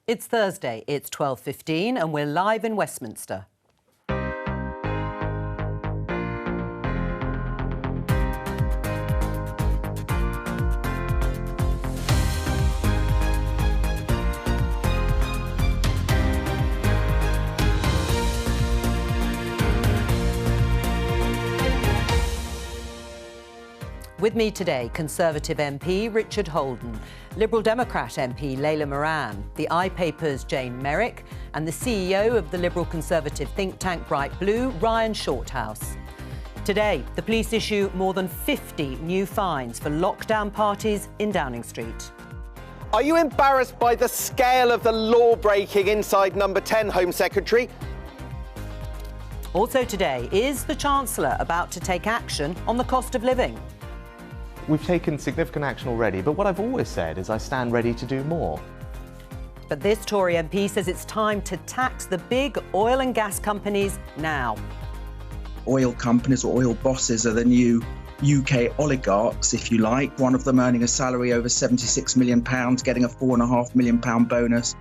It's Thursday, it's 12:15 and we're live in Westminster. With me today, Conservative MP Richard Holden, Liberal Democrat MP Layla Moran, the iPaper's Jane Merrick and the CEO of the Liberal Conservative think tank Bright Blue, Ryan Shorthouse. Today, the police issue more than 50 new fines for lockdown parties in Downing Street. Are you embarrassed by the scale of the law-breaking inside Number 10, Home Secretary? Also today, is the Chancellor about to take action on the cost of living? We've taken significant action already, but what I've always said is I stand ready to do more. But this Tory MP says it's time to tax the big oil and gas companies now. Oil companies or oil bosses are the new UK oligarchs, if you like, one of them earning a salary over £76 million, getting a £4.5 million bonus.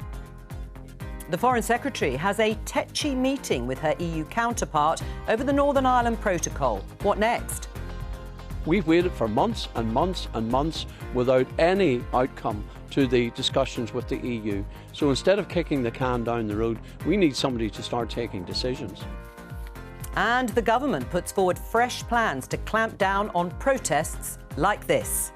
The Foreign Secretary has a tetchy meeting with her EU counterpart over the Northern Ireland Protocol. What next? We've waited for months and months and months without any outcome to the discussions with the EU. So instead of kicking the can down the road, we need somebody to start taking decisions. And the government puts forward fresh plans to clamp down on protests like this.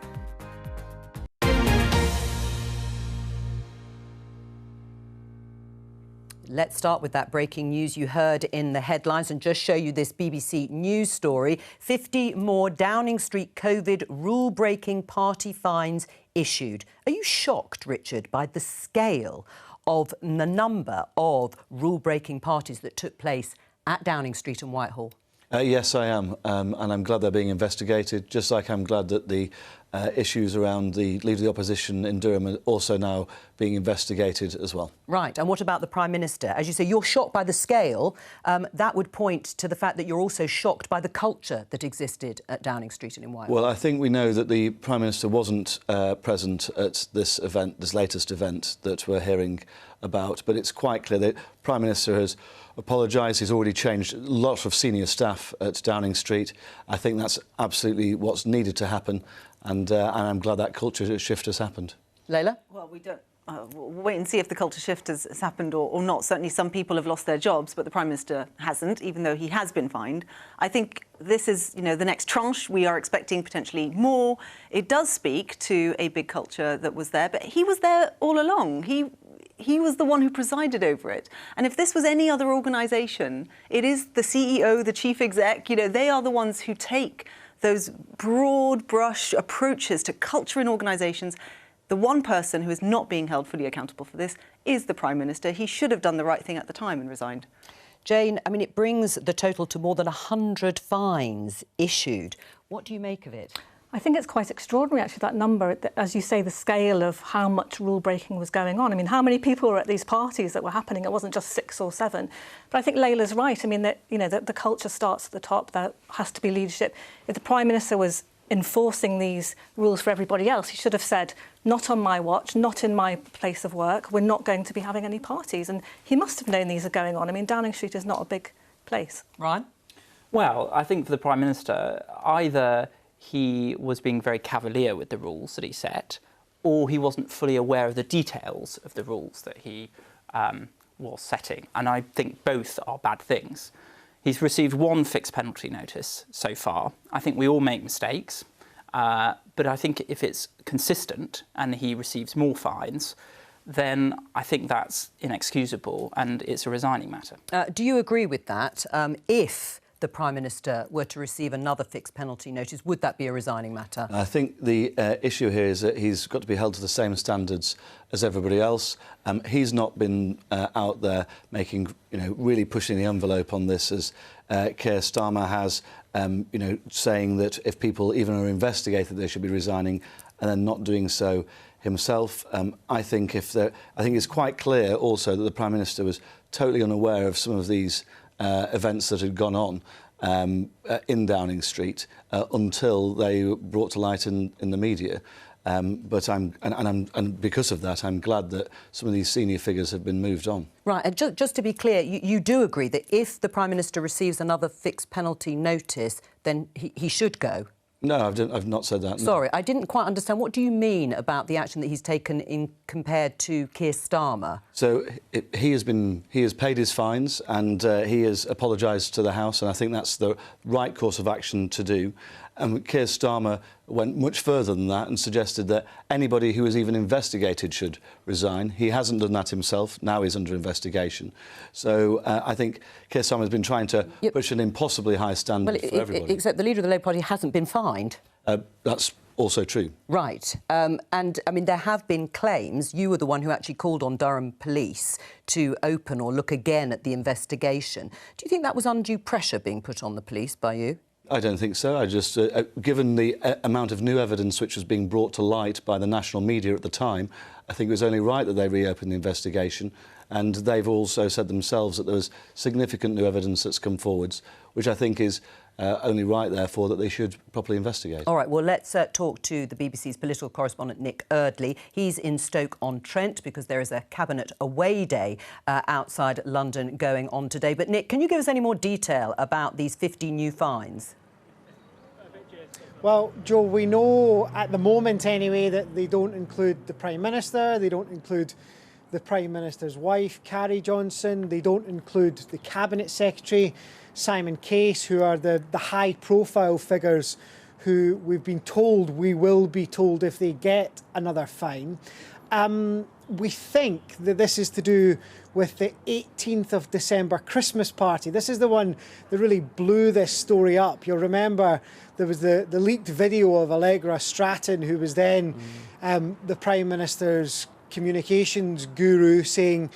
Let's start with that breaking news you heard in the headlines and just show you this BBC News story. 50 more Downing Street COVID rule-breaking party fines issued. Are you shocked, Richard, by the scale of the number of rule-breaking parties that took place at Downing Street and Whitehall? Yes, I am, and I'm glad they're being investigated, just like I'm glad that the issues around the Leader of the Opposition in Durham are also now being investigated as well. Right, and what about the Prime Minister? As you say, you're shocked by the scale. That would point to the fact that you're also shocked by the culture that existed at Downing Street and in Whitehall. Well, I think we know that the Prime Minister wasn't present at this event, this latest event that we're hearing about, but it's quite clear that the Prime Minister has apologised. He's already changed a lot of senior staff at Downing Street. I think that's absolutely what's needed to happen, and I'm glad that culture shift has happened. Layla? Well, we don't... we'll wait and see if the culture shift has happened or not. Certainly some people have lost their jobs, but the Prime Minister hasn't, even though he has been fined. I think this is, the next tranche. We are expecting potentially more. It does speak to a big culture that was there, but he was there all along. He was the one who presided over it. And if this was any other organisation, it is the CEO, the chief exec, they are the ones who take those broad brush approaches to culture in organisations. The one person who is not being held fully accountable for this is the Prime Minister. He should have done the right thing at the time and resigned. Jane, I mean, it brings the total to more than 100 fines issued. What do you make of it? I think it's quite extraordinary, actually, that number, as you say, the scale of how much rule-breaking was going on. I mean, how many people were at these parties that were happening? It wasn't just 6 or 7. But I think Layla's right. I mean, the culture starts at the top. There has to be leadership. If the Prime Minister was enforcing these rules for everybody else, he should have said, not on my watch, not in my place of work, we're not going to be having any parties. And he must have known these are going on. I mean, Downing Street is not a big place. Ryan? Well, I think for the Prime Minister, either he was being very cavalier with the rules that he set, or he wasn't fully aware of the details of the rules that he was setting. And I think both are bad things. He's received 1 fixed penalty notice so far. I think we all make mistakes, but I think if it's consistent and he receives more fines, then I think that's inexcusable and it's a resigning matter. Do you agree with that? If the Prime Minister were to receive another fixed penalty notice, would that be a resigning matter? I think the issue here is that he's got to be held to the same standards as everybody else. He's not been out there making, really pushing the envelope on this as Keir Starmer has, saying that if people even are investigated, they should be resigning, and then not doing so himself. I think it's quite clear also that the Prime Minister was totally unaware of some of these events that had gone on in Downing Street until they were brought to light in the media. And because of that, I'm glad that some of these senior figures have been moved on. Right, and just to be clear, you do agree that if the Prime Minister receives another fixed penalty notice, then he should go? No, I've not said that. No. Sorry, I didn't quite understand. What do you mean about the action that he's taken in compared to Keir Starmer? So he has paid his fines and he has apologised to the House, and I think that's the right course of action to do. And Keir Starmer went much further than that and suggested that anybody who was even investigated should resign. He hasn't done that himself. Now he's under investigation. So I think Keir Starmer has been trying to push an impossibly high standard for everybody. Except the leader of the Labour Party hasn't been fined. That's also true. Right. And, I mean, there have been claims. You were the one who actually called on Durham Police to open or look again at the investigation. Do you think that was undue pressure being put on the police by you? I don't think so. I just, given the amount of new evidence which was being brought to light by the national media at the time, I think it was only right that they reopened the investigation. And they've also said themselves that there was significant new evidence that's come forwards, which I think is only right, therefore, that they should properly investigate. All right, well, let's talk to the BBC's political correspondent, Nick Eardley. He's in Stoke-on-Trent because there is a Cabinet away day outside London going on today. But, Nick, can you give us any more detail about these 50 new fines? Well, Jo, we know at the moment anyway that they don't include the Prime Minister, they don't include the Prime Minister's wife, Carrie Johnson, they don't include the Cabinet Secretary, Simon Case, who are the high-profile figures who we've been told we will be told if they get another fine. We think that this is to do with the 18th of December Christmas party. This is the one that really blew this story up. You'll remember there was the leaked video of Allegra Stratton, who was then the Prime Minister's communications guru, saying,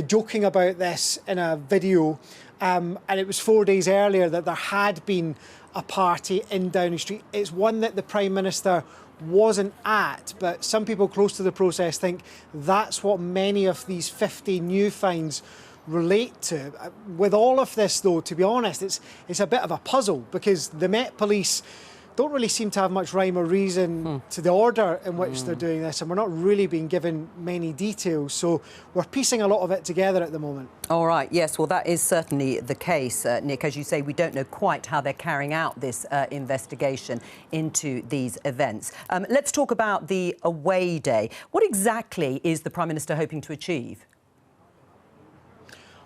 joking about this in a video. And it was 4 days earlier that there had been a party in Downing Street. It's one that the Prime Minister wasn't at, but some people close to the process think that's what many of these 50 new fines relate to. With all of this, though, to be honest, it's a bit of a puzzle because the Met Police don't really seem to have much rhyme or reason to the order in which they're doing this, and we're not really being given many details, so we're piecing a lot of it together at the moment. All right, yes, well, that is certainly the case, Nick. As you say, we don't know quite how they're carrying out this investigation into these events. Let's talk about the away day. What exactly is the Prime Minister hoping to achieve?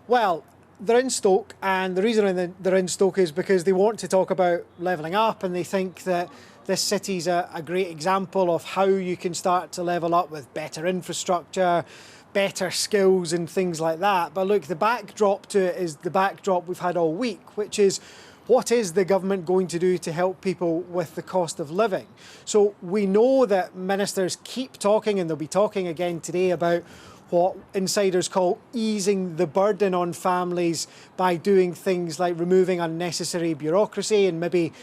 Well, they're in Stoke, and the reason they're in Stoke is because they want to talk about levelling up, and they think that this city's a great example of how you can start to level up with better infrastructure, better skills and things like that. But look, the backdrop to it is the backdrop we've had all week, which is what is the government going to do to help people with the cost of living? So we know that ministers keep talking, and they'll be talking again today, about what insiders call easing the burden on families by doing things like removing unnecessary bureaucracy and maybe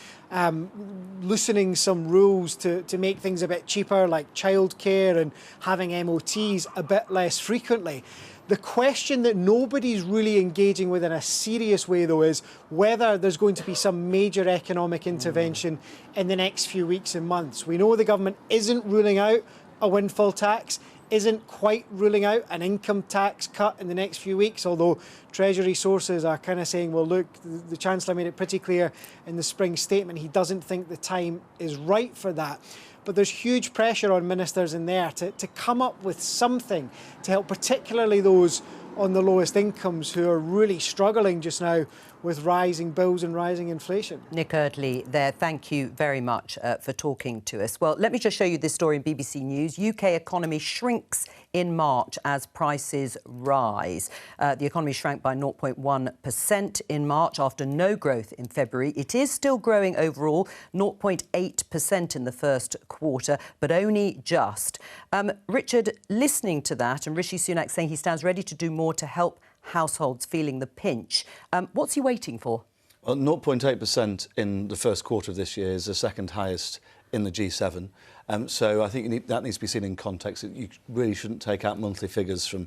loosening some rules to make things a bit cheaper, like childcare, and having MOTs a bit less frequently. The question that nobody's really engaging with in a serious way, though, is whether there's going to be some major economic intervention in the next few weeks and months. We know the government isn't ruling out a windfall tax, isn't quite ruling out an income tax cut in the next few weeks, although Treasury sources are kind of saying, well, look, the Chancellor made it pretty clear in the spring statement he doesn't think the time is right for that. But there's huge pressure on ministers in there to come up with something to help particularly those on the lowest incomes who are really struggling just now with rising bills and rising inflation. Nick Eardley there, thank you very much for talking to us. Well, let me just show you this story in BBC News. UK economy shrinks in March as prices rise. The economy shrank by 0.1% in March after no growth in February. It is still growing overall, 0.8% in the first quarter, but only just. Richard, listening to that, and Rishi Sunak saying he stands ready to do more to help households feeling the pinch. What's he waiting for? Well, 0.8% in the first quarter of this year is the second highest in the G7. So I think that needs to be seen in context. You really shouldn't take out monthly figures from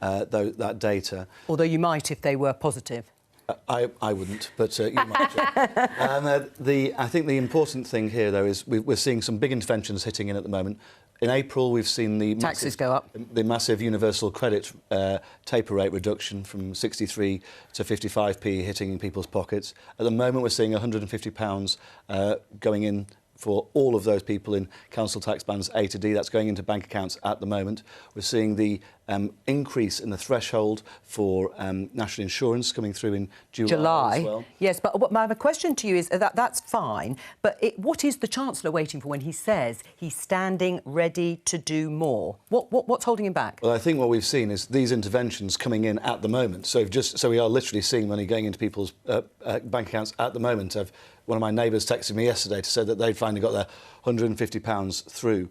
that data. Although you might if they were positive. I wouldn't, but you might. I think the important thing here, though, is we're seeing some big interventions hitting in at the moment. In April, we've seen the taxes go up. The massive universal credit taper rate reduction from 63 to 55p hitting in people's pockets. At the moment, we're seeing £150 going in for all of those people in council tax bands A to D. That's going into bank accounts at the moment. We're seeing the increase in the threshold for national insurance coming through in July as well. Yes, but my question to you is that's fine, but what is the Chancellor waiting for when he says he's standing ready to do more? What's holding him back? Well, I think what we've seen is these interventions coming in at the moment. So we are literally seeing money going into people's bank accounts at the moment. One of my neighbours texted me yesterday to say that they'd finally got their £150 through.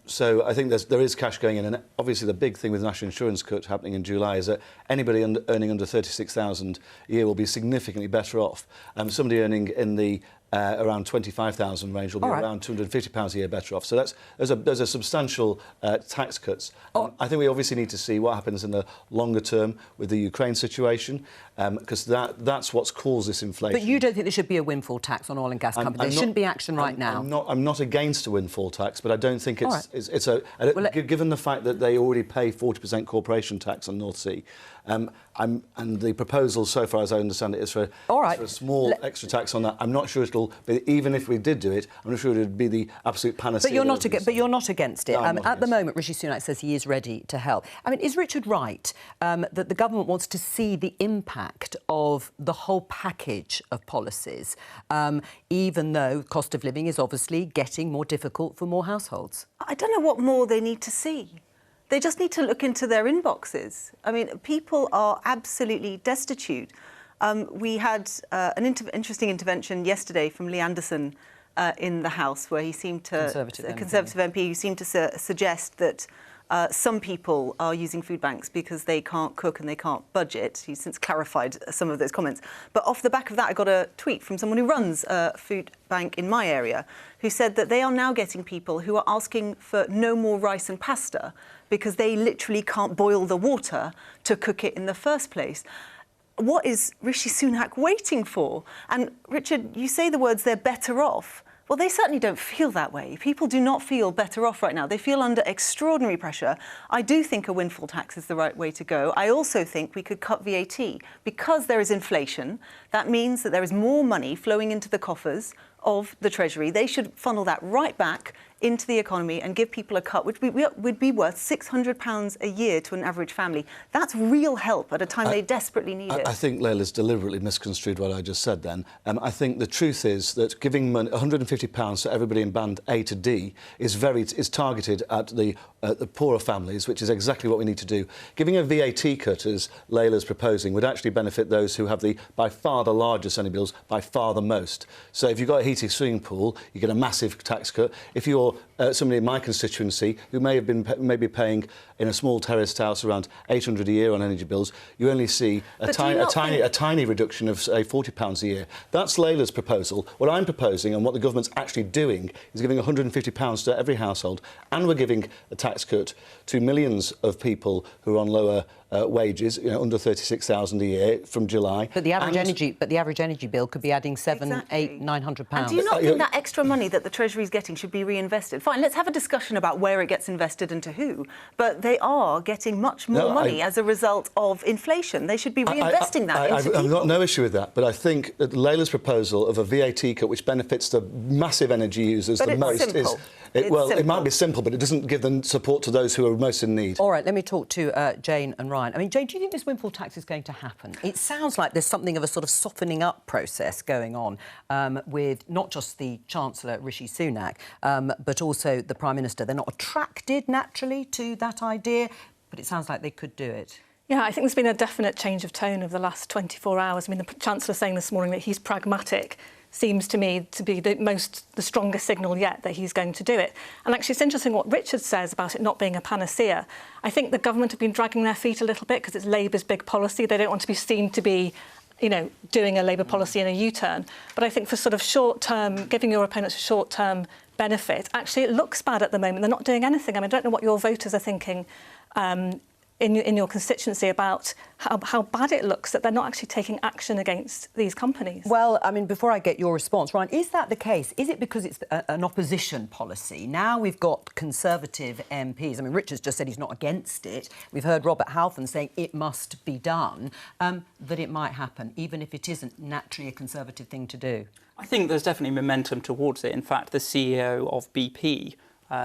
So I think there is cash going in, and obviously the big thing with the national insurance cut happening in July is that anybody earning under £36,000 a year will be significantly better off. Somebody earning in the around 25,000 range will be around £250 a year better off. So there's a substantial tax cuts. I think we obviously need to see what happens in the longer term with the Ukraine situation, because that's what's caused this inflation. But you don't think there should be a windfall tax on oil and gas companies? There shouldn't be action right now. I'm not against a windfall tax, but I don't think given the fact that they already pay 40% corporation tax on North Sea. And the proposal, so far as I understand it, is for a small extra tax on that. I'm not sure it'll be, even if we did do it, I'm not sure it would be the absolute panacea. But you're not against it. No, at the moment, Rishi Sunak says he is ready to help. I mean, is Richard right that the government wants to see the impact of the whole package of policies, even though cost of living is obviously getting more difficult for more households? I don't know what more they need to see. They just need to look into their inboxes. I mean, people are absolutely destitute. We had an interesting intervention yesterday from Lee Anderson in the House, where he seemed to, Conservative MP, who seemed to suggest that some people are using food banks because they can't cook and they can't budget. He's since clarified some of those comments. But off the back of that, I got a tweet from someone who runs a food bank in my area, who said that they are now getting people who are asking for no more rice and pasta because they literally can't boil the water to cook it in the first place. What is Rishi Sunak waiting for? And Richard, you say the words, they're better off. Well, they certainly don't feel that way. People do not feel better off right now. They feel under extraordinary pressure. I do think a windfall tax is the right way to go. I also think we could cut VAT. Because there is inflation, that means that there is more money flowing into the coffers of the Treasury. They should funnel that right back into the economy and give people a cut, which would be worth £600 a year to an average family. That's real help at a time they desperately need it. I think Layla's deliberately misconstrued what I just said then. I think the truth is that giving £150 to everybody in band A to D is targeted at the poorer families, which is exactly what we need to do. Giving a VAT cut, as Layla's proposing, would actually benefit those who have by far the largest energy bills, by far the most. So if you've got a heated swimming pool, you get a massive tax cut. If you're somebody in my constituency who may be paying in a small terraced house around £800 a year on energy bills, you only see a tiny reduction of, say, £40 a year. That's Layla's proposal. What I'm proposing and what the government's actually doing is giving £150 to every household, and we're giving a tax cut to millions of people who are on lower wages, under £36,000 a year from July. But the average energy bill could be adding £700, £800, £900. And do you not think that extra money that the Treasury is getting should be reinvested? Fine, let's have a discussion about where it gets invested and to who. But they are getting much more money as a result of inflation. They should be reinvesting that into people. I've got no issue with that, but I think that Layla's proposal of a VAT cut, which benefits the massive energy users the most, it might be simple, but it doesn't give them support to those who are most in need. All right, let me talk to Jane and Ryan. I mean, Jane, do you think this windfall tax is going to happen? It sounds like there's something of a sort of softening up process going on with not just the Chancellor, Rishi Sunak, but also the Prime Minister. They're not attracted naturally to that idea, but it sounds like they could do it. Yeah, I think there's been a definite change of tone over the last 24 hours. I mean, the Chancellor saying this morning that he's pragmatic seems to me to be the strongest signal yet that he's going to do it. And actually, it's interesting what Richard says about it not being a panacea. I think the government have been dragging their feet a little bit because it's Labour's big policy. They don't want to be seen to be, doing a Labour policy in a U-turn. But I think for sort of short-term, giving your opponents a short-term benefit, actually it looks bad at the moment. They're not doing anything. I mean, I don't know what your voters are thinking in your constituency about how bad it looks that they're not actually taking action against these companies. Well, I mean, before I get your response, Ryan, is that the case? Is it because it's an opposition policy? Now we've got Conservative MPs. I mean, Richard's just said he's not against it. We've heard Robert Halfon saying it must be done, that it might happen, even if it isn't naturally a Conservative thing to do. I think there's definitely momentum towards it. In fact, the CEO of BP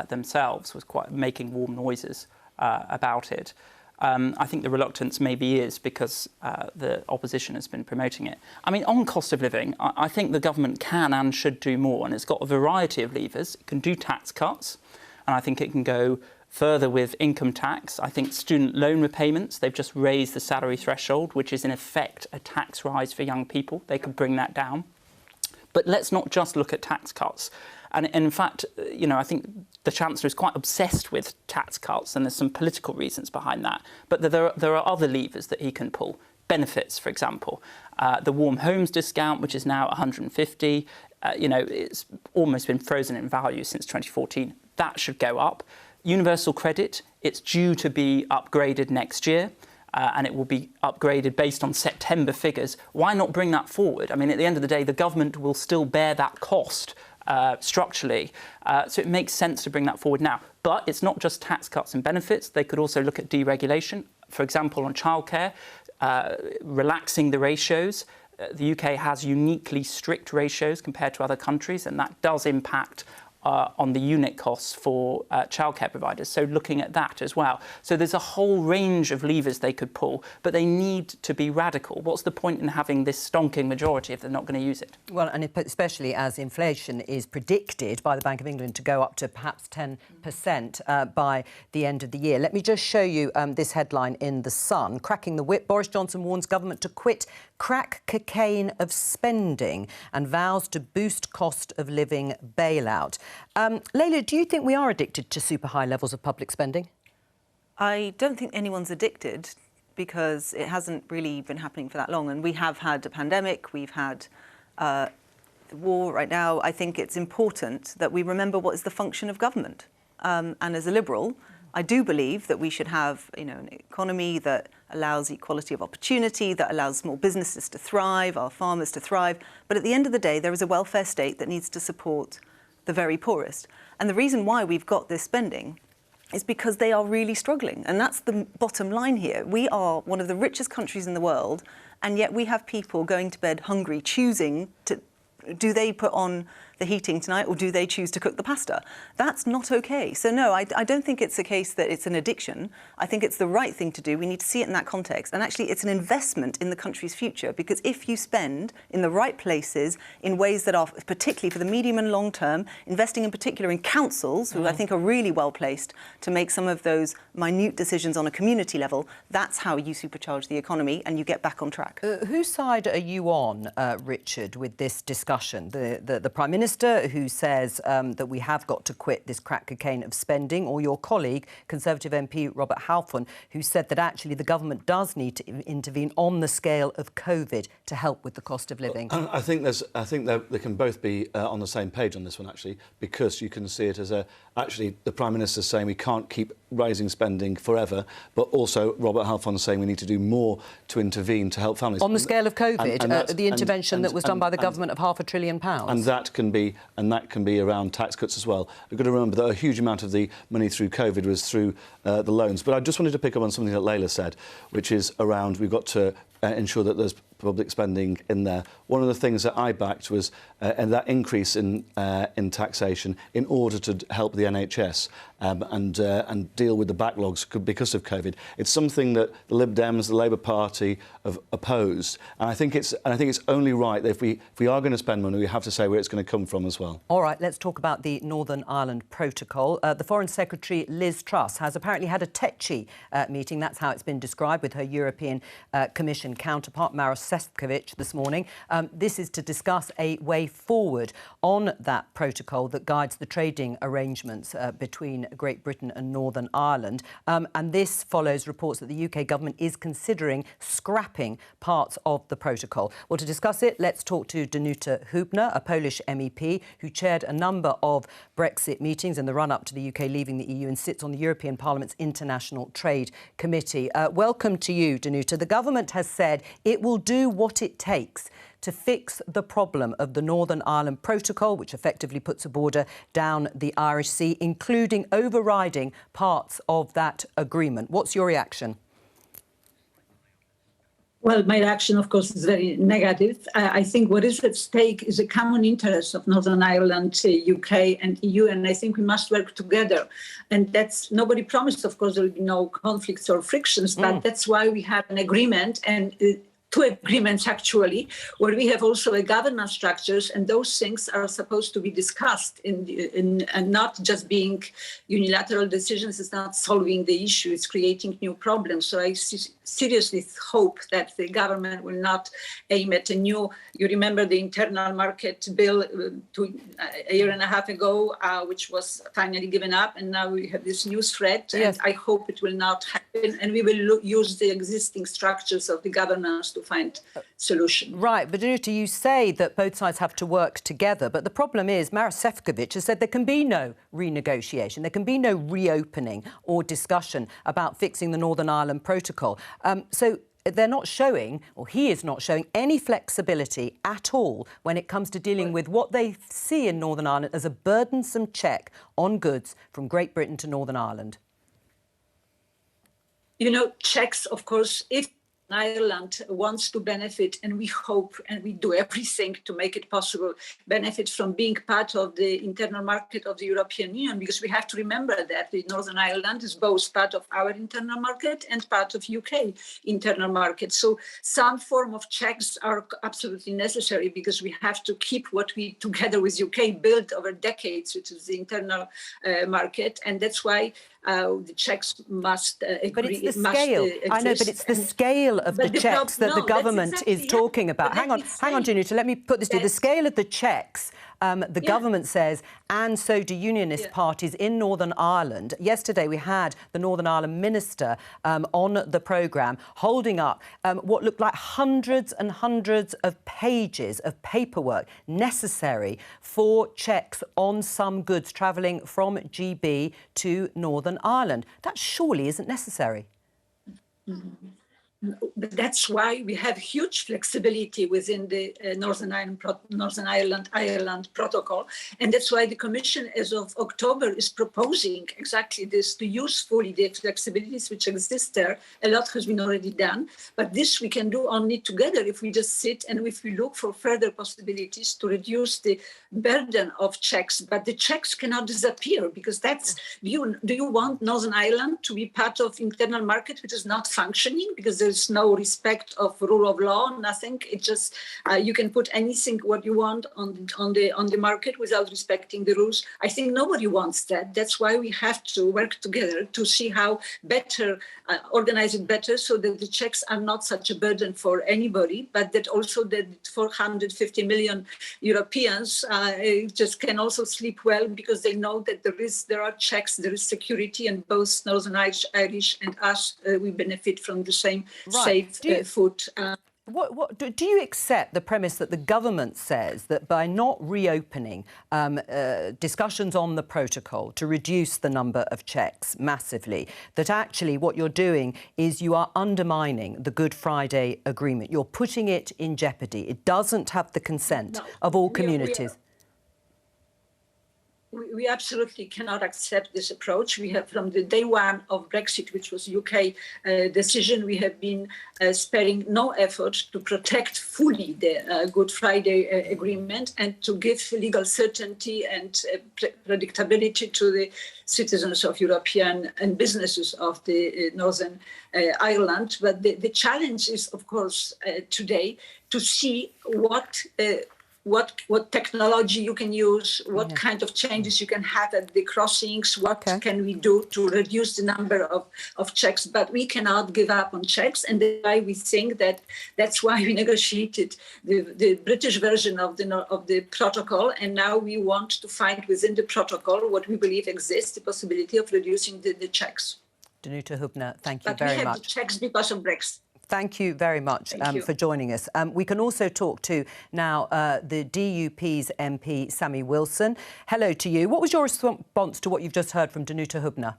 themselves was quite making warm noises about it. I think the reluctance maybe is because the opposition has been promoting it. I mean, on cost of living, I think the government can and should do more, and it's got a variety of levers. It can do tax cuts, and I think it can go further with income tax. I think student loan repayments, they've just raised the salary threshold, which is in effect a tax rise for young people. They could bring that down. But let's not just look at tax cuts. And in fact, you know, I think the Chancellor is quite obsessed with tax cuts, and there's some political reasons behind that. But there are other levers that he can pull. Benefits, for example. The warm homes discount, which is now 150, you know, it's almost been frozen in value since 2014. That should go up. Universal credit, it's due to be upgraded next year. And it will be upgraded based on September figures. Why not bring that forward? I mean, at the end of the day, the government will still bear that cost structurally. So it makes sense to bring that forward now. But it's not just tax cuts and benefits. They could also look at deregulation. For example, on childcare, relaxing the ratios. The UK has uniquely strict ratios compared to other countries, and that does impact on the unit costs for childcare providers, so looking at that as well. So there's a whole range of levers they could pull, but they need to be radical. What's the point in having this stonking majority if they're not going to use it? Well, and especially as inflation is predicted by the Bank of England to go up to perhaps 10% by the end of the year. Let me just show you this headline in The Sun. Cracking the whip, Boris Johnson warns government to quit crack cocaine of spending and vows to boost cost of living bailout. Layla, do you think we are addicted to super high levels of public spending? I don't think anyone's addicted because it hasn't really been happening for that long. And we have had a pandemic, we've had the war right now. I think it's important that we remember what is the function of government. And as a Liberal, I do believe that we should have, you know, an economy that allows equality of opportunity, that allows small businesses to thrive, our farmers to thrive. But at the end of the day, there is a welfare state that needs to support the very poorest. And the reason why we've got this spending is because they are really struggling. And that's the bottom line here. We are one of the richest countries in the world, and yet we have people going to bed hungry, choosing to, do they put on the heating tonight or do they choose to cook the pasta? That's not okay. So no, I don't think it's a case that it's an addiction. I think it's the right thing to do. We need to see it in that context. And actually, it's an investment in the country's future, because if you spend in the right places in ways that are particularly for the medium and long term, investing in particular in councils, who I think are really well placed to make some of those minute decisions on a community level, that's how you supercharge the economy and you get back on track. Whose side are you on, Richard, with this discussion? The Prime Minister, who says that we have got to quit this crack cocaine of spending, or your colleague, Conservative MP Robert Halfon, who said that actually the government does need to intervene on the scale of COVID to help with the cost of living? I think they can both be on the same page on this one, actually, because you can see it as actually the Prime Minister's saying we can't keep raising spending forever, but also Robert Halfon saying we need to do more to intervene to help families. On the scale of COVID, the intervention that was done by the government of £500 billion. And that can be around tax cuts as well. We've got to remember that a huge amount of the money through COVID was through the loans. But I just wanted to pick up on something that Layla said, which is around we've got to ensure that there's public spending in there. One of the things that I backed was that increase in taxation in order to help the NHS and deal with the backlogs because of COVID. It's something that the Lib Dems, the Labour Party, have opposed, and I think it's only right that if we are going to spend money, we have to say where it's going to come from as well. All right, let's talk about the Northern Ireland Protocol. The Foreign Secretary Liz Truss has apparently had a tetchy meeting. That's how it's been described, with her European Commission counterpart Maros Sefcovic this morning. This is to discuss a way forward on that protocol that guides the trading arrangements between Great Britain and Northern Ireland. And this follows reports that the UK government is considering scrapping parts of the protocol. Well, to discuss it, let's talk to Danuta Hübner, a Polish MEP who chaired a number of Brexit meetings in the run-up to the UK leaving the EU and sits on the European Parliament's International Trade Committee. Welcome to you, Danuta. The government has said it will do what it takes to fix the problem of the Northern Ireland Protocol, which effectively puts a border down the Irish Sea, including overriding parts of that agreement. What's your reaction? Well, my reaction, of course, is very negative. I think what is at stake is a common interest of Northern Ireland, UK and EU, and I think we must work together. And that's, nobody promised, of course, there will be no conflicts or frictions, but that's why we have an agreement, and two agreements actually, where we have also a governance structures, and those things are supposed to be discussed and not just being unilateral decisions. It's not solving the issue, it's creating new problems. So I seriously hope that the government will not aim at a new, you remember the internal market bill a year and a half ago, which was finally given up, and now we have this new threat. Yes. And I hope it will not happen, and we will use the existing structures of the governance to find solution. Right, but Danuta, you say that both sides have to work together, but the problem is Maroš Šefčovič has said there can be no renegotiation, there can be no reopening or discussion about fixing the Northern Ireland Protocol. So they're not showing, or he is not showing, any flexibility at all when it comes to dealing with what they see in Northern Ireland as a burdensome check on goods from Great Britain to Northern Ireland. You know, checks, of course, if Ireland wants to benefit, and we hope and we do everything to make it possible, benefit from being part of the internal market of the European Union, because we have to remember that the Northern Ireland is both part of our internal market and part of UK internal market. So some form of checks are absolutely necessary, because we have to keep what we, together with UK, built over decades, which is the internal market. And that's why the checks must agree. But it's the scale. I know, but it's the scale of the checks that the government is talking about. Hang on, Danuta, let me put this to you. The scale of the checks, the government says, and so do unionist parties in Northern Ireland. Yesterday we had the Northern Ireland minister on the programme holding up what looked like hundreds and hundreds of pages of paperwork necessary for checks on some goods travelling from GB to Northern Ireland. That surely isn't necessary. But that's why we have huge flexibility within the Northern Ireland Protocol. And that's why the Commission, as of October, is proposing exactly this, to use fully the flexibilities which exist there. A lot has been already done, but this we can do only together if we just sit and if we look for further possibilities to reduce the burden of checks. But the checks cannot disappear, because that's, do you want Northern Ireland to be part of internal market which is not functioning, because there's no respect of rule of law, nothing. It just you can put anything what you want on the market without respecting the rules. I think nobody wants that. That's why we have to work together to see how better organize it better, so that the checks are not such a burden for anybody, but that also that 450 million Europeans just can also sleep well, because they know that there are checks, there is security, and both Northern Irish and us we benefit from the same safe food. Do you accept the premise that the government says that by not reopening discussions on the protocol to reduce the number of checks massively, that actually what you're doing is you are undermining the Good Friday Agreement? You're putting it in jeopardy. It doesn't have the consent of all communities. We absolutely cannot accept this approach. We have, from the day one of Brexit, which was UK decision, we have been sparing no effort to protect fully the Good Friday Agreement and to give legal certainty and predictability to the citizens of European and businesses of the Northern Ireland. But the challenge is, of course, today to see what what technology you can use, what kind of changes you can have at the crossings, what can we do to reduce the number of checks. But we cannot give up on checks, and that's why we think that's why we negotiated the British version of the protocol, and now we want to find within the protocol what we believe exists, the possibility of reducing the checks. Danuta Hübner, thank you very much. But we have the checks because of Brexit. Thank you very much for joining us. We can also talk to now the DUP's MP, Sammy Wilson. Hello to you. What was your response to what you've just heard from Danuta Hübner?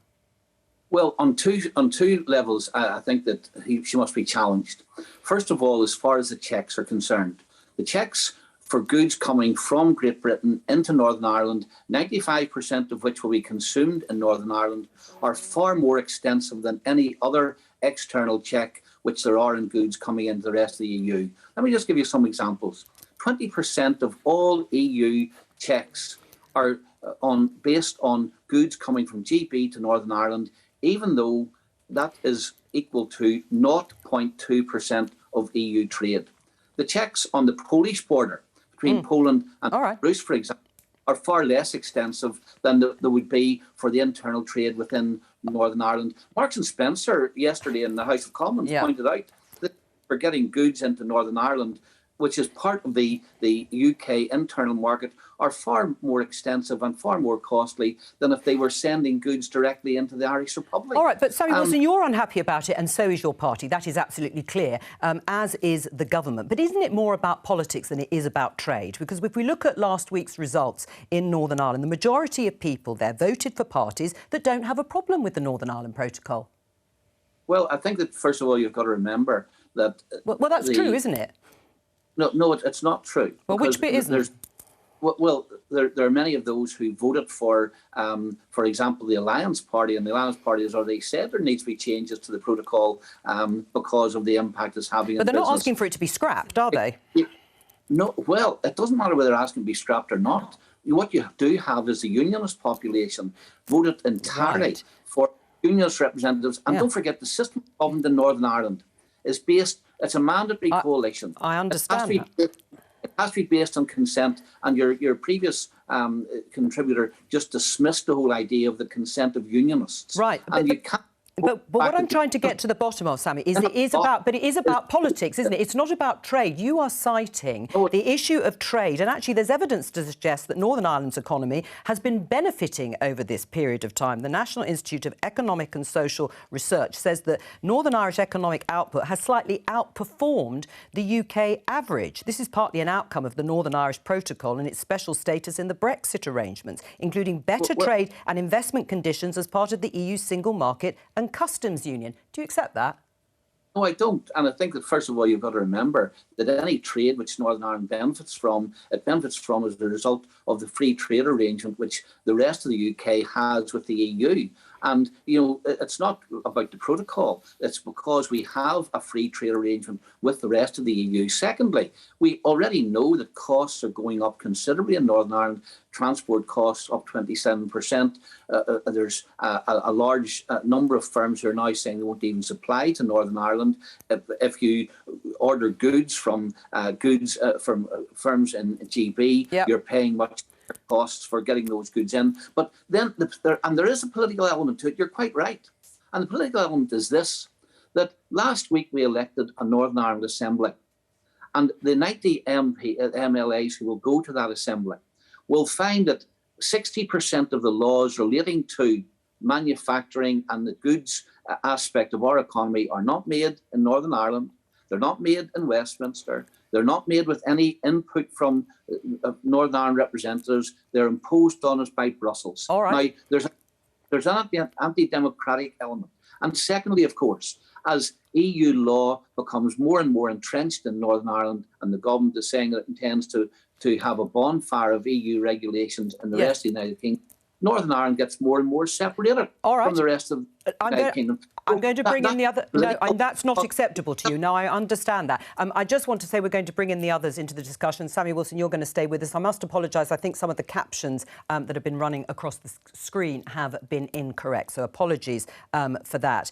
Well, on two levels, I think that she must be challenged. First of all, as far as the checks are concerned, the checks for goods coming from Great Britain into Northern Ireland, 95% of which will be consumed in Northern Ireland, are far more extensive than any other external check which there are in goods coming into the rest of the EU. Let me just give you some examples. 20% of all EU checks are based on goods coming from GB to Northern Ireland, even though that is equal to 0.2% of EU trade. The checks on the Polish border between Poland and Belarus, for example, are far less extensive than there would be for the internal trade within Northern Ireland. Marks and Spencer yesterday in the House of Commons pointed out that for getting goods into Northern Ireland, which is part of the UK internal market, are far more extensive and far more costly than if they were sending goods directly into the Irish Republic. All right, but Sammy Wilson, you're unhappy about it, and so is your party. That is absolutely clear, as is the government. But isn't it more about politics than it is about trade? Because if we look at last week's results in Northern Ireland, the majority of people there voted for parties that don't have a problem with the Northern Ireland Protocol. Well, I think that, first of all, you've got to remember that... Well, that's true, isn't it? No, it's not true. Well, which bit isn't? Well, there are many of those who voted for example, the Alliance Party, and the Alliance Party has already said there needs to be changes to the protocol because of the impact it's having on business. But they're not asking for it to be scrapped, are they? No, well, it doesn't matter whether they're asking to be scrapped or not. What you do have is the unionist population voted entirely for unionist representatives. And don't forget, the system of government in Northern Ireland is based... It's a mandatory coalition. I understand that. It has to be based on consent, and your previous contributor just dismissed the whole idea of the consent of unionists. Right. And you can't... But what I'm trying to get to the bottom of, Sammy, is it is about politics, isn't it? It's not about trade. You are citing the issue of trade, and actually there's evidence to suggest that Northern Ireland's economy has been benefiting over this period of time. The National Institute of Economic and Social Research says that Northern Irish economic output has slightly outperformed the UK average. This is partly an outcome of the Northern Irish Protocol and its special status in the Brexit arrangements, including better trade and investment conditions as part of the EU's single market and customs union. Do you accept that? No, I don't. And I think that, first of all, you've got to remember that any trade which Northern Ireland benefits from as a result of the free trade arrangement which the rest of the UK has with the EU. And, you know, it's not about the protocol. It's because we have a free trade arrangement with the rest of the EU. Secondly, we already know that costs are going up considerably in Northern Ireland. Transport costs up 27%. There's a large number of firms who are now saying they won't even supply to Northern Ireland. If you order goods from firms in GB, you're paying much costs for getting those goods in. But then there is a political element to it. You're quite right. And the political element is this, that last week we elected a Northern Ireland Assembly. And the 90 MLAs who will go to that Assembly will find that 60% of the laws relating to manufacturing and the goods aspect of our economy are not made in Northern Ireland. They're not made in Westminster. They're not made with any input from Northern Ireland representatives. They're imposed on us by Brussels. All right. Now, there's an anti-democratic element. And secondly, of course, as EU law becomes more and more entrenched in Northern Ireland, and the government is saying that it intends to have a bonfire of EU regulations in the rest of the United Kingdom, Northern Ireland gets more and more separated from the rest of the United Kingdom. I'm going to bring in the other... No, that's not acceptable to you. Now, I understand that. I just want to say we're going to bring in the others into the discussion. Sammy Wilson, you're going to stay with us. I must apologise. I think some of the captions that have been running across the screen have been incorrect, so apologies for that.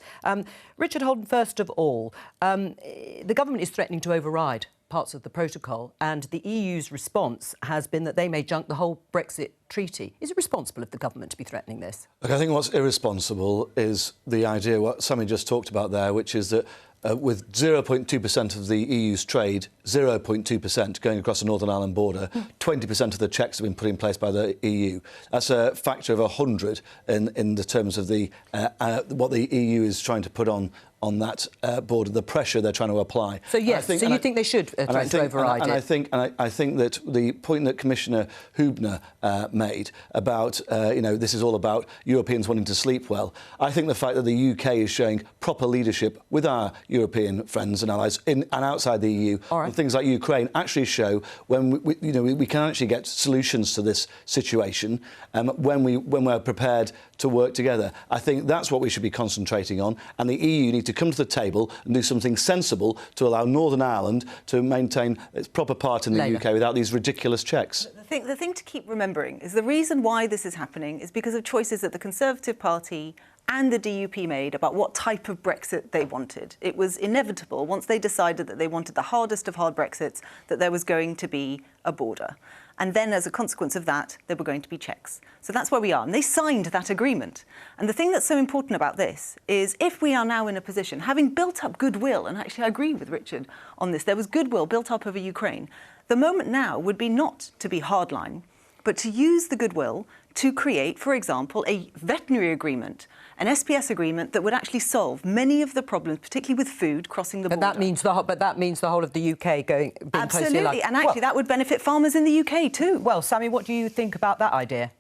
Richard Holden, first of all, the government is threatening to override parts of the protocol, and the EU's response has been that they may junk the whole Brexit treaty. Is it responsible of the government to be threatening this? Look, I think what's irresponsible is the idea, what Sammy just talked about there, which is that with 0.2% of the EU's trade, 0.2% going across the Northern Ireland border, 20% of the checks have been put in place by the EU. That's a factor of 100 in the terms of the what the EU is trying to put on that border, the pressure they're trying to apply. So yes, so you think they should threaten to override it? I think that the point that Commissioner Hübner made about, this is all about Europeans wanting to sleep well. I think the fact that the UK is showing proper leadership with our European friends and allies in and outside the EU, on things like Ukraine, actually show when we can actually get solutions to this situation when we're prepared to work together. I think that's what we should be concentrating on, and the EU need to come to the table and do something sensible to allow Northern Ireland to maintain its proper part in the UK without these ridiculous checks. The thing to keep remembering is the reason why this is happening is because of choices that the Conservative Party and the DUP made about what type of Brexit they wanted. It was inevitable, once they decided that they wanted the hardest of hard Brexits, that there was going to be a border. And then, as a consequence of that, there were going to be checks. So that's where we are. And they signed that agreement. And the thing that's so important about this is if we are now in a position, having built up goodwill, and actually I agree with Richard on this, there was goodwill built up over Ukraine, the moment now would be not to be hardline, but to use the goodwill to create, for example, a veterinary agreement, an SPS agreement that would actually solve many of the problems, particularly with food crossing the border. That means the whole of the UK being absolutely, closely aligned. And actually that would benefit farmers in the UK too. Well, Sammy, what do you think about that idea?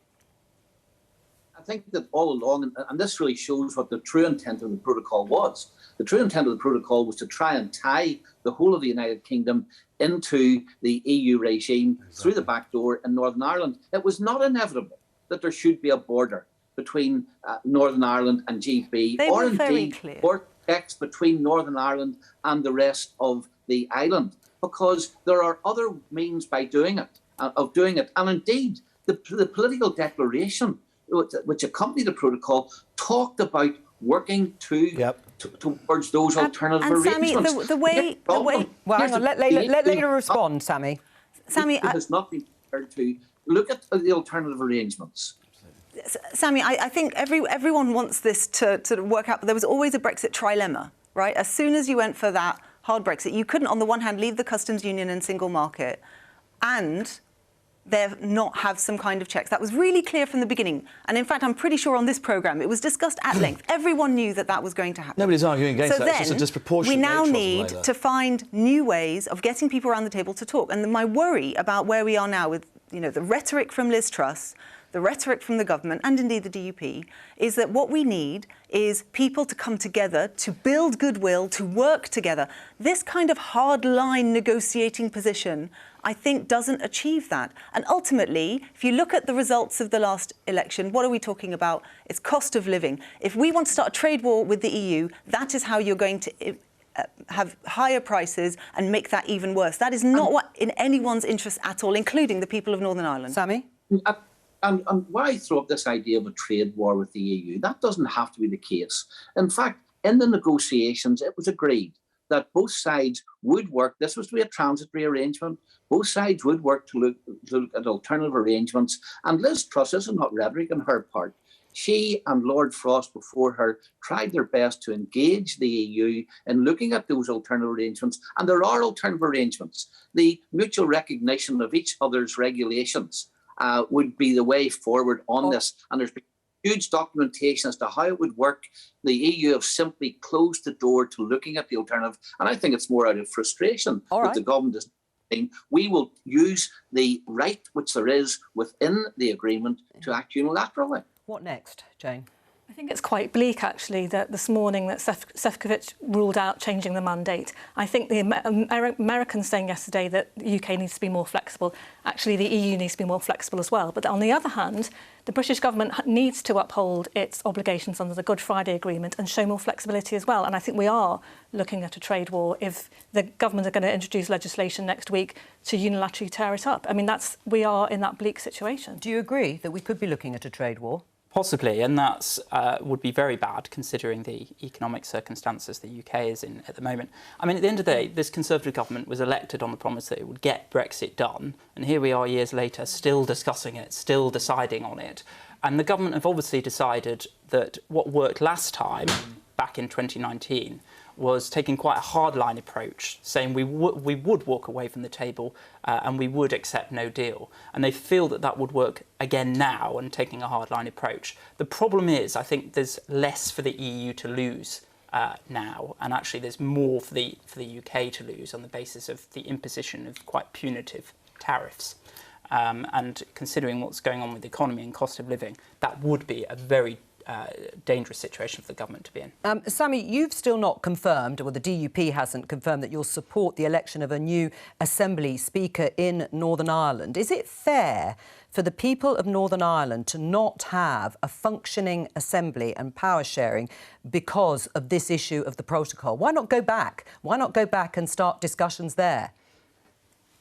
I think that all along, and this really shows what the true intent of the protocol was. The true intent of the protocol was to try and tie the whole of the United Kingdom into the EU regime through the back door in Northern Ireland. It was not inevitable that there should be a border between Northern Ireland and GB, or indeed border checks between Northern Ireland and the rest of the island, because there are other means by doing it, and indeed the political declaration which accompanied the protocol talked about working towards those alternative arrangements. Sammy, the way... Well, hang on, let Leila respond, Sammy. Sammy, has not been prepared to look at the alternative arrangements. Sammy, I think everyone wants this to work out, but there was always a Brexit trilemma, right? As soon as you went for that hard Brexit, you couldn't, on the one hand, leave the customs union and single market and there not have some kind of checks. That was really clear from the beginning. And in fact, I'm pretty sure on this programme, it was discussed at length. Everyone knew that that was going to happen. Nobody's arguing against that. Then, it's just a disproportionate we now nature need to find new ways of getting people around the table to talk. And my worry about where we are now with, the rhetoric from Liz Truss, the rhetoric from the government, and indeed the DUP, is that what we need is people to come together, to build goodwill, to work together. This kind of hard-line negotiating position, I think, doesn't achieve that. And ultimately, if you look at the results of the last election, what are we talking about? It's cost of living. If we want to start a trade war with the EU, that is how you're going to have higher prices and make that even worse. That is not what in anyone's interest at all, including the people of Northern Ireland. Sammy? And why throw up this idea of a trade war with the EU? That doesn't have to be the case. In fact, in the negotiations, it was agreed that both sides would work. This was to be a transitory arrangement. Both sides would work to look at alternative arrangements. And Liz Truss, this is not rhetoric on her part. She and Lord Frost before her tried their best to engage the EU in looking at those alternative arrangements. And there are alternative arrangements. The mutual recognition of each other's regulations would be the way forward on this. And there's been huge documentation as to how it would work. The EU have simply closed the door to looking at the alternative. And I think it's more out of frustration that the government is saying, we will use the right which there is within the agreement to act unilaterally. What next, Jane? I think it's quite bleak, actually, that this morning that Šefčovič ruled out changing the mandate. I think the Americans saying yesterday that the UK needs to be more flexible. Actually, the EU needs to be more flexible as well. But on the other hand, the British government needs to uphold its obligations under the Good Friday Agreement and show more flexibility as well. And I think we are looking at a trade war if the government are going to introduce legislation next week to unilaterally tear it up. I mean, we are in that bleak situation. Do you agree that we could be looking at a trade war? Possibly, and that would be very bad considering the economic circumstances the UK is in at the moment. I mean, at the end of the day, this Conservative government was elected on the promise that it would get Brexit done, and here we are years later still discussing it, still deciding on it. And the government have obviously decided that what worked last time, back in 2019, was taking quite a hardline approach, saying we would walk away from the table and we would accept no deal. And they feel that that would work again now and taking a hardline approach. The problem is, I think there's less for the EU to lose now, and actually there's more for the UK to lose on the basis of the imposition of quite punitive tariffs. And considering what's going on with the economy and cost of living, that would be a very dangerous situation for the government to be in. Sammy, you've still not confirmed, or the DUP hasn't confirmed, that you'll support the election of a new Assembly Speaker in Northern Ireland. Is it fair for the people of Northern Ireland to not have a functioning Assembly and power sharing because of this issue of the protocol? Why not go back? Why not go back and start discussions there?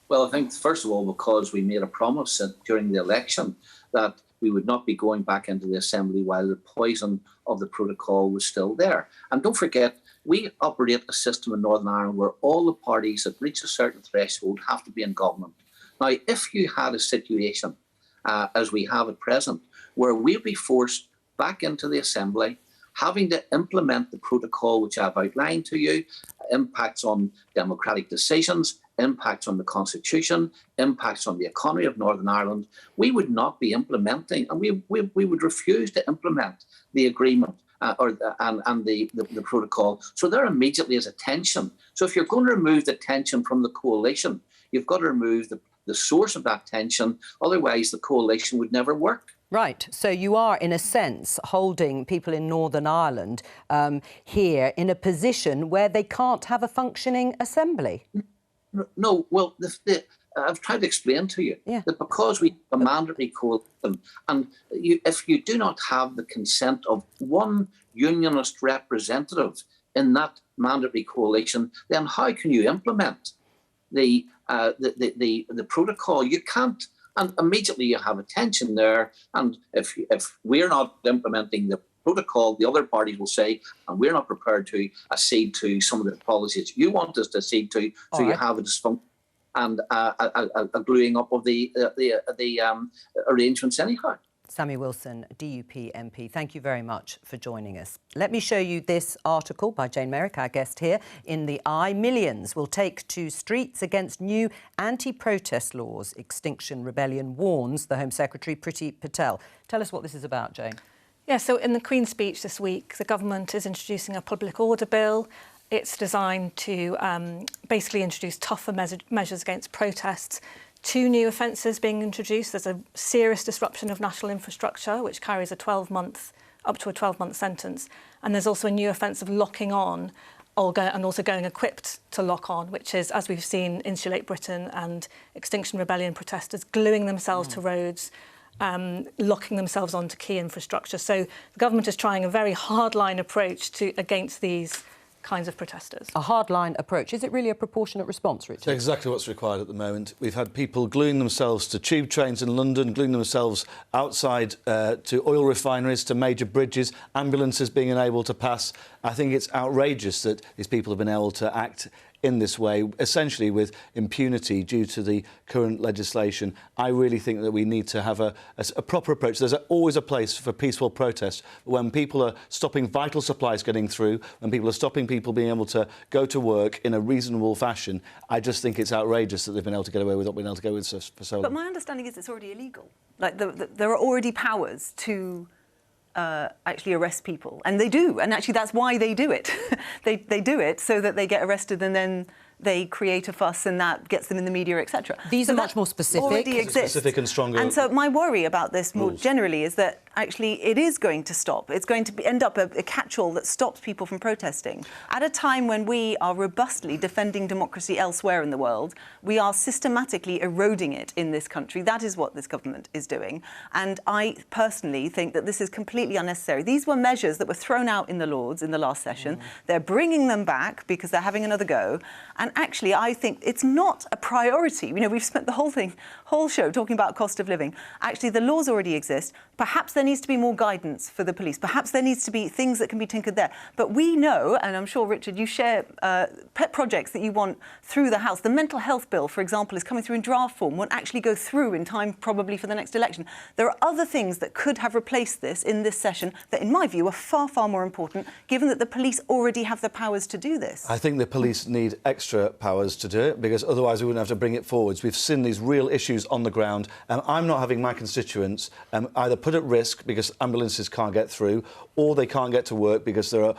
Well, I think, first of all, because we made a promise during the election that we would not be going back into the Assembly while the poison of the protocol was still there. And don't forget, we operate a system in Northern Ireland where all the parties that reach a certain threshold have to be in government. Now, if you had a situation, as we have at present, where we'd be forced back into the Assembly, having to implement the protocol which I've outlined to you, impacts on democratic decisions, impacts on the Constitution, impacts on the economy of Northern Ireland, we would not be implementing, and we would refuse to implement the agreement and the protocol. So there immediately is a tension. So if you're going to remove the tension from the coalition, you've got to remove the source of that tension. Otherwise, the coalition would never work. Right. So you are, in a sense, holding people in Northern Ireland here in a position where they can't have a functioning Assembly. No, well, I've tried to explain to you that because we have a mandatory coalition, and if you do not have the consent of one unionist representative in that mandatory coalition, then how can you implement the protocol? You can't, and immediately you have a tension there. And if we're not implementing the protocol, the other parties will say, and we're not prepared to accede to some of the policies you want us to accede to. So you have a dysfunction and a gluing up of the arrangements anyhow. Sammy Wilson, DUP MP, thank you very much for joining us. Let me show you this article by Jane Merrick, our guest here, in the Eye. Millions will take to streets against new anti-protest laws. Extinction Rebellion warns, the Home Secretary Priti Patel. Tell us what this is about, Jane. Yeah, so in the Queen's speech this week, the government is introducing a public order bill. It's designed to basically introduce tougher measures against protests. 2 new offences being introduced. There's a serious disruption of national infrastructure, which carries up to a 12-month sentence. And there's also a new offence of locking on, and also going equipped to lock on, which is, as we've seen, Insulate Britain and Extinction Rebellion protesters gluing themselves to roads, locking themselves onto key infrastructure. So the government is trying a very hardline approach against these kinds of protesters. A hardline approach. Is it really a proportionate response, Richard? It's exactly what's required at the moment. We've had people gluing themselves to tube trains in London, gluing themselves outside to oil refineries, to major bridges, ambulances being unable to pass. I think it's outrageous that these people have been able to act in this way, essentially with impunity due to the current legislation. I really think that we need to have a proper approach. There's always a place for peaceful protest. When people are stopping vital supplies getting through, when people are stopping people being able to go to work in a reasonable fashion, I just think it's outrageous that they've been able to get away with what they've been able to go with for so long. But my understanding is it's already illegal. Like, there are already powers to actually arrest people, and they do, and actually that's why they do it. they do it so that they get arrested, and then they create a fuss, and that gets them in the media, etc. These are much more specific. Already exists. Specific and stronger. And so my worry about this more rules. generally is that actually it is going to stop. It's going to end up a catch-all that stops people from protesting. At a time when we are robustly defending democracy elsewhere in the world, we are systematically eroding it in this country. That is what this government is doing. And I personally think that this is completely unnecessary. These were measures that were thrown out in the Lords in the last session. They're bringing them back because they're having another go. And And actually, I think it's not a priority. You know, we've spent the whole show talking about cost of living. Actually, the laws already exist. Perhaps there needs to be more guidance for the police. Perhaps there needs to be things that can be tinkered there. But we know, and I'm sure, Richard, you share pet projects that you want through the House. The mental health bill, for example, is coming through in draft form, won't actually go through in time probably for the next election. There are other things that could have replaced this in this session that, in my view, are far, far more important, given that the police already have the powers to do this. I think the police need extra powers to do it, because otherwise we wouldn't have to bring it forwards. We've seen these real issues on the ground, and I'm not having my constituents either put at risk because ambulances can't get through, or they can't get to work because there are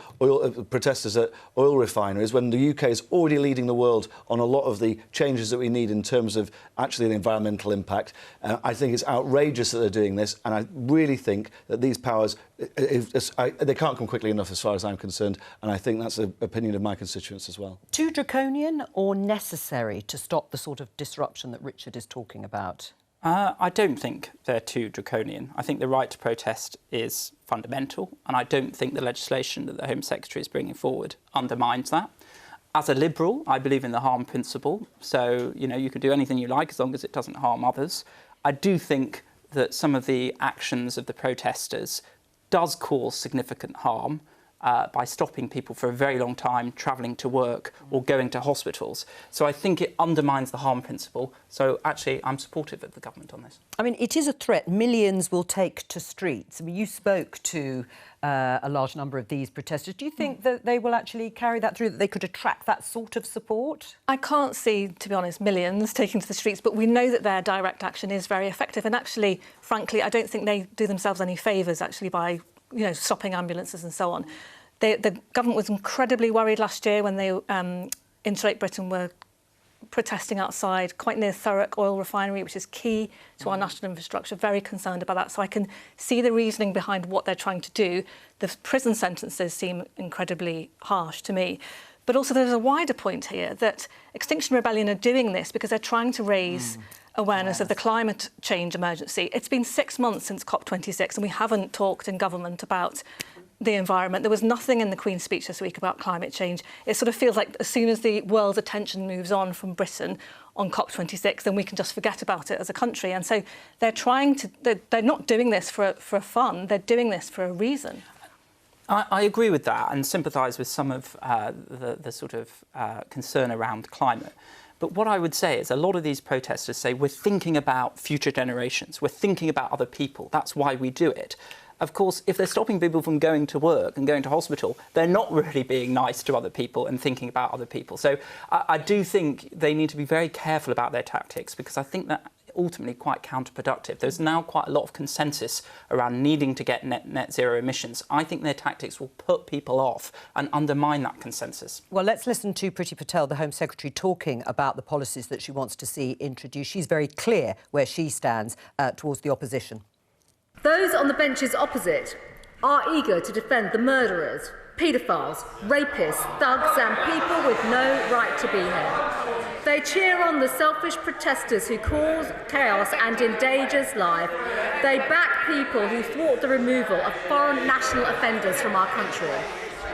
protesters at oil refineries, when the UK is already leading the world on a lot of the changes that we need in terms of actually the environmental impact. I think it's outrageous that they're doing this, and I really think that these powers, they can't come quickly enough as far as I'm concerned, and I think that's the opinion of my constituents as well. Too draconian or necessary to stop the sort of disruption that Richard is talking about? I don't think they're too draconian. I think the right to protest is fundamental, and I don't think the legislation that the Home Secretary is bringing forward undermines that. As a Liberal, I believe in the harm principle, so, you know, you can do anything you like as long as it doesn't harm others. I do think that some of the actions of the protesters does cause significant harm by stopping people for a very long time travelling to work or going to hospitals. So I think it undermines the harm principle. So actually, I'm supportive of the government on this. I mean, it is a threat millions will take to streets. I mean, you spoke to a large number of these protesters. Do you think that they will actually carry that through, that they could attract that sort of support? I can't see, to be honest, millions taking to the streets, but we know that their direct action is very effective. And actually, frankly, I don't think they do themselves any favours, actually, by stopping ambulances and so on. The government was incredibly worried last year when they, Insulate Britain, were protesting outside quite near Thurrock oil refinery, which is key to our national infrastructure. Very concerned about that. So I can see the reasoning behind what they're trying to do. The prison sentences seem incredibly harsh to me. But also there's a wider point here that Extinction Rebellion are doing this because they're trying to raise awareness of the climate change emergency. It's been 6 months since COP26 and we haven't talked in government about the environment. There was nothing in the Queen's speech this week about climate change. It sort of feels like as soon as the world's attention moves on from Britain on COP26, then we can just forget about it as a country. And so they're trying to, they're not doing this for fun, they're doing this for a reason. I agree with that and sympathise with some of the sort of concern around climate. But what I would say is a lot of these protesters say we're thinking about future generations, we're thinking about other people, that's why we do it. Of course, if they're stopping people from going to work and going to hospital, they're not really being nice to other people and thinking about other people. So I do think they need to be very careful about their tactics, because I think that ultimately quite counterproductive. There's now quite a lot of consensus around needing to get net zero emissions. I think their tactics will put people off and undermine that consensus. Well, let's listen to Priti Patel, the Home Secretary, talking about the policies that she wants to see introduced. She's very clear where she stands towards the opposition. Those on the benches opposite are eager to defend the murderers, paedophiles, rapists, thugs and people with no right to be here. They cheer on the selfish protesters who cause chaos and endanger life. They back people who thwart the removal of foreign national offenders from our country.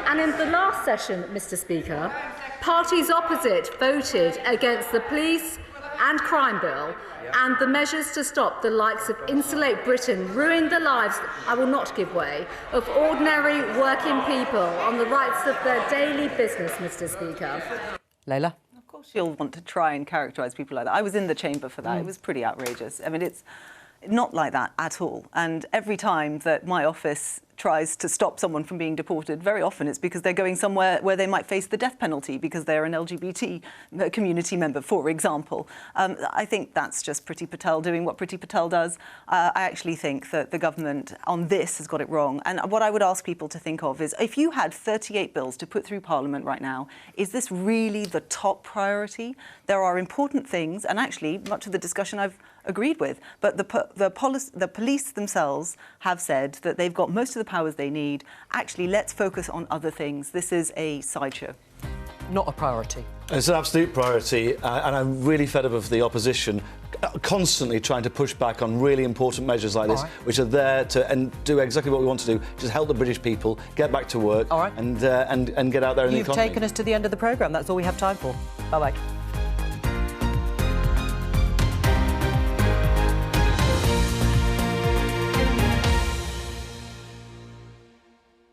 And in the last session, Mr. Speaker, parties opposite voted against the police and crime bill and the measures to stop the likes of Insulate Britain ruin the lives, I will not give way, of ordinary working people on the rights of their daily business, Mr. Speaker. Layla? Of course you'll want to try and characterise people like that. I was in the chamber for that. It was pretty outrageous. I mean, it's not like that at all. And every time that my office tries to stop someone from being deported, very often it's because they're going somewhere where they might face the death penalty because they're an LGBT community member, for example. I think that's just Priti Patel doing what Priti Patel does. I actually think that the government on this has got it wrong. And what I would ask people to think of is, if you had 38 bills to put through Parliament right now, is this really the top priority? There are important things, and actually much of the discussion I've agreed with, but the police themselves have said that they've got most of the powers they need. Actually, let's focus on other things. This is a sideshow. Not a priority. It's an absolute priority, and I'm really fed up of the opposition constantly trying to push back on really important measures like this, which are there to do exactly what we want to do, just help the British people get back to work and get out there in the economy. You've taken us to the end of the programme. That's all we have time for. Bye-bye.